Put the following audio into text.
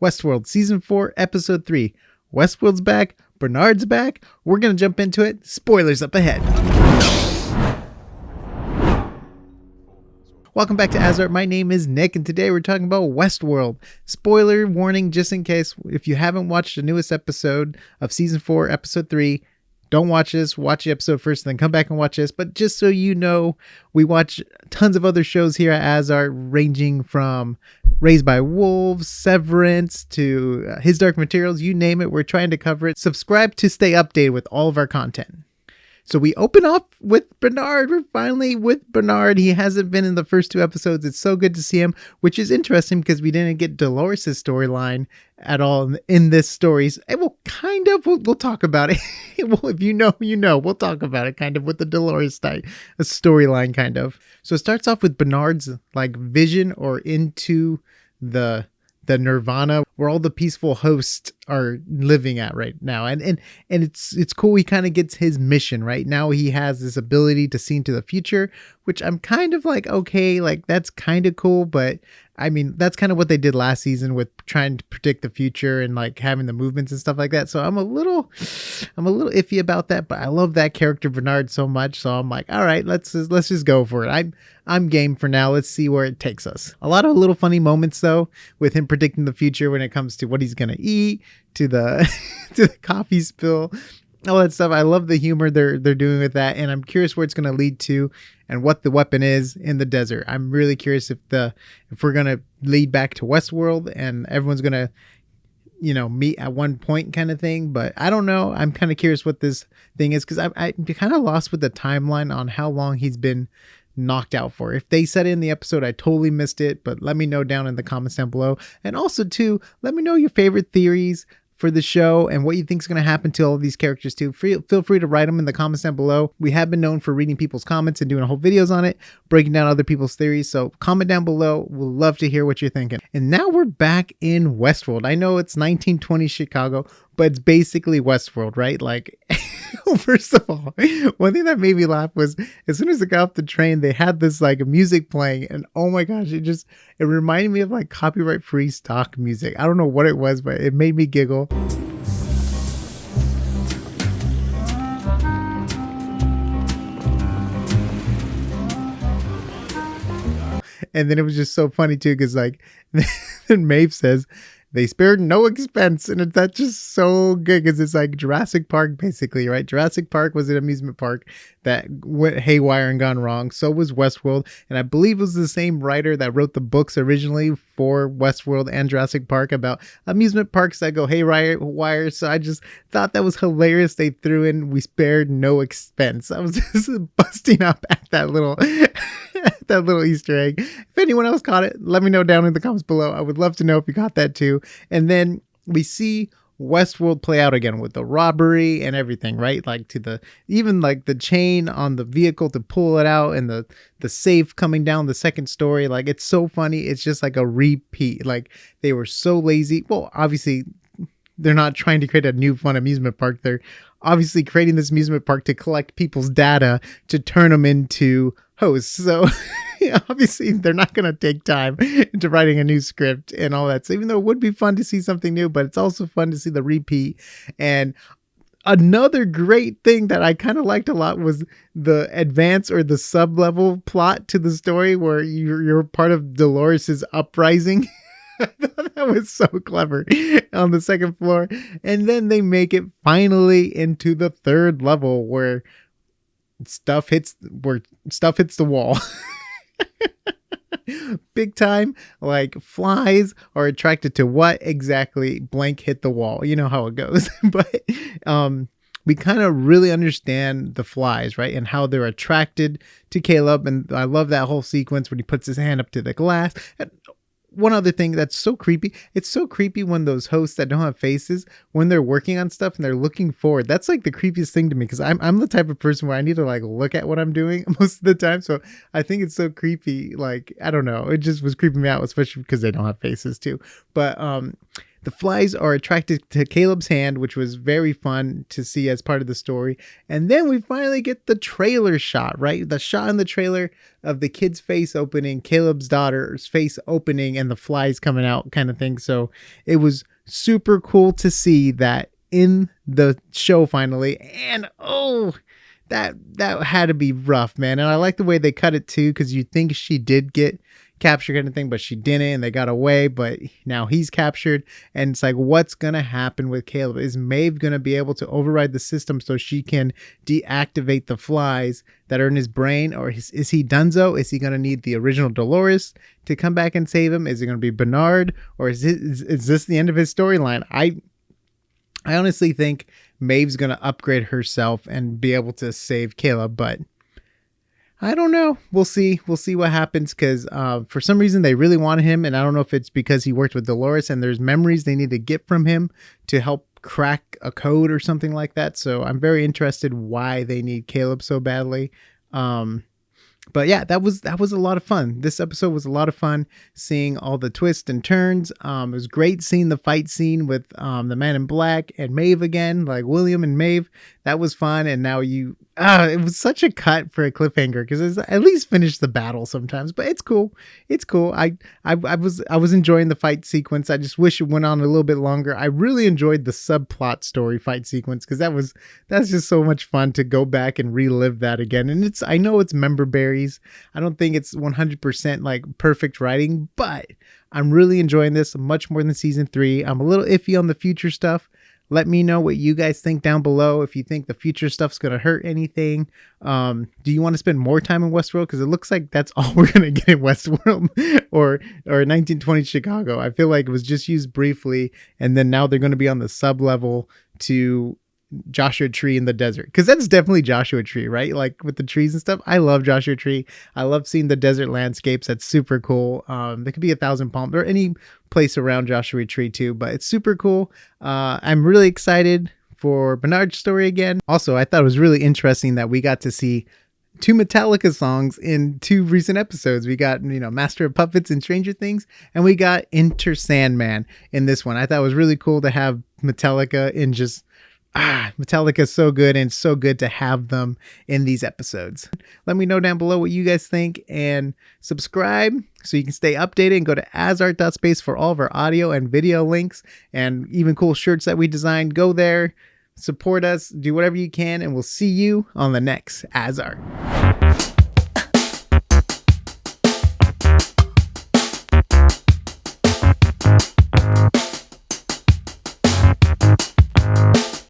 Westworld Season 4, Episode 3. Westworld's back, Bernard's back. We're going to jump into it. Spoilers up ahead. Welcome back to AsArt. My name is Nick, and today we're talking about Westworld. Spoiler warning, just in case, if you haven't watched the newest episode of Season 4, Episode 3, don't watch this. Watch the episode first, and then come back and watch this. But just so you know, we watch tons of other shows here at AsArt, ranging from Raised by Wolves, Severance, to His Dark Materials, you name it. We're trying to cover it. Subscribe to stay updated with all of our content. So we open up with Bernard. We're finally with Bernard. He hasn't been in the first two episodes. It's so good to see him, which is interesting because we didn't get Dolores' storyline at all in this story. And we'll talk about it. Well, if you know, you know. We'll talk about it kind of with the Dolores storyline kind of. So it starts off with Bernard's like vision or into the nirvana where all the peaceful hosts are living at right now. And it's cool. He kind of gets his mission right now. He has this ability to see into the future, which I'm kind of like, okay, like that's kind of cool. But I mean, that's kind of what they did last season with trying to predict the future and like having the movements and stuff like that. So I'm a little iffy about that, but I love that character Bernard so much. So I'm like, all right, let's just go for it. I'm game for now. Let's see where it takes us. A lot of little funny moments though, with him predicting the future when it comes to what he's going to eat, to the to the coffee spill, all that stuff. I love the humor they're doing with that, and I'm curious where it's going to lead to and what the weapon is in the desert. I'm really curious if we're going to lead back to Westworld and everyone's going to, meet at one point kind of thing. But I don't know. I'm kind of curious what this thing is because I'm kind of lost with the timeline on how long he's been knocked out for. If they said it in the episode, I totally missed it, but let me know down in the comments down below. And also too, let me know your favorite theories for the show and what you think is going to happen to all of these characters too. Feel free to write them in the comments down below. We have been known for reading people's comments and doing whole videos on it, breaking down other people's theories. So comment down below. We'll love to hear what you're thinking. And now we're back in Westworld. I know it's 1920 Chicago, but it's basically Westworld, right? Like, first of all, one thing that made me laugh was as soon as I got off the train, they had this like music playing, and oh my gosh, it reminded me of like copyright free stock music. I don't know what it was, but it made me giggle. And then it was just so funny too, because like then Maeve says, they spared no expense, and that's just so good because it's like Jurassic Park, basically, right? Jurassic Park was an amusement park that went haywire and gone wrong. So was Westworld, and I believe it was the same writer that wrote the books originally for Westworld and Jurassic Park about amusement parks that go haywire. So I just thought that was hilarious. They threw in, we spared no expense. I was just busting up at that little that little Easter egg. If anyone else caught it, let me know down in the comments below. I would love to know if you caught that too. And then we see Westworld play out again with the robbery and everything, right? Like even like the chain on the vehicle to pull it out, and the safe coming down the second story. Like, it's so funny. It's just like a repeat. Like, they were so lazy. Well, obviously they're not trying to create a new fun amusement park. They're obviously creating this amusement park to collect people's data to turn them into hosts. So obviously they're not going to take time into writing a new script and all that. So even though it would be fun to see something new, but it's also fun to see the repeat. And another great thing that I kind of liked a lot was the advance or the sub-level plot to the story where you're part of Dolores's uprising. I thought that was so clever on the second floor. And then they make it finally into the third level where stuff hits the wall. Big time. Like, flies are attracted to what exactly? Blank hit the wall. You know how it goes. But we kind of really understand the flies, right? And how they're attracted to Caleb. And I love that whole sequence when he puts his hand up to the glass. And one other thing that's so creepy. It's so creepy when those hosts that don't have faces, when they're working on stuff and they're looking forward. That's like the creepiest thing to me, because I'm the type of person where I need to like look at what I'm doing most of the time. So I think it's so creepy. Like, I don't know. It just was creeping me out, especially because they don't have faces too. But the flies are attracted to Caleb's hand, which was very fun to see as part of the story. And then we finally get the trailer shot, right? The shot in the trailer of the kid's face opening, Caleb's daughter's face opening, and the flies coming out kind of thing. So it was super cool to see that in the show finally. And that had to be rough, man. And I like the way they cut it too, because you think she did get captured kind of thing, but she didn't, and they got away. But now he's captured, and it's like, what's gonna happen with Caleb? Is Maeve gonna be able to override the system so she can deactivate the flies that are in his brain, or is he donezo? Is he gonna need the original Dolores to come back and save him? Is it gonna be Bernard, or is this the end of his storyline? I honestly think Maeve's going to upgrade herself and be able to save Caleb, but I don't know. We'll see. We'll see what happens, because for some reason they really wanted him, and I don't know if it's because he worked with Dolores and there's memories they need to get from him to help crack a code or something like that. So I'm very interested why they need Caleb so badly. But yeah, that was a lot of fun. This episode was a lot of fun, seeing all the twists and turns. It was great seeing the fight scene with the Man in Black and Maeve again, like William and Maeve. That was fun. And now it was such a cut for a cliffhanger, because it's at least finish the battle sometimes. But it's cool. It's cool. I was enjoying the fight sequence. I just wish it went on a little bit longer. I really enjoyed the subplot story fight sequence, because that's just so much fun to go back and relive that again. And I know it's member berries. I don't think it's 100% like perfect writing, but I'm really enjoying this much more than season 3. I'm a little iffy on the future stuff. Let me know what you guys think down below. If you think the future stuff's going to hurt anything. Do you want to spend more time in Westworld? Because it looks like that's all we're going to get in Westworld or 1920 Chicago. I feel like it was just used briefly, and then now they're going to be on the sub level to Joshua Tree in the desert, because that's definitely Joshua Tree, right? Like with the trees and stuff. I love Joshua Tree. I love seeing the desert landscapes. That's super cool. There could be 1,000 palms or any place around Joshua Tree too, but it's super cool. I'm really excited for Bernard's story again. Also, I thought it was really interesting that we got to see 2 Metallica songs in 2 recent episodes. We got, Master of Puppets and Stranger Things, and we got Enter Sandman in this one. I thought it was really cool to have Metallica in just Metallica is so good, and it's so good to have them in these episodes. Let me know down below what you guys think, and subscribe so you can stay updated, and go to asart.space for all of our audio and video links and even cool shirts that we designed. Go there, support us, do whatever you can, and we'll see you on the next AsArt.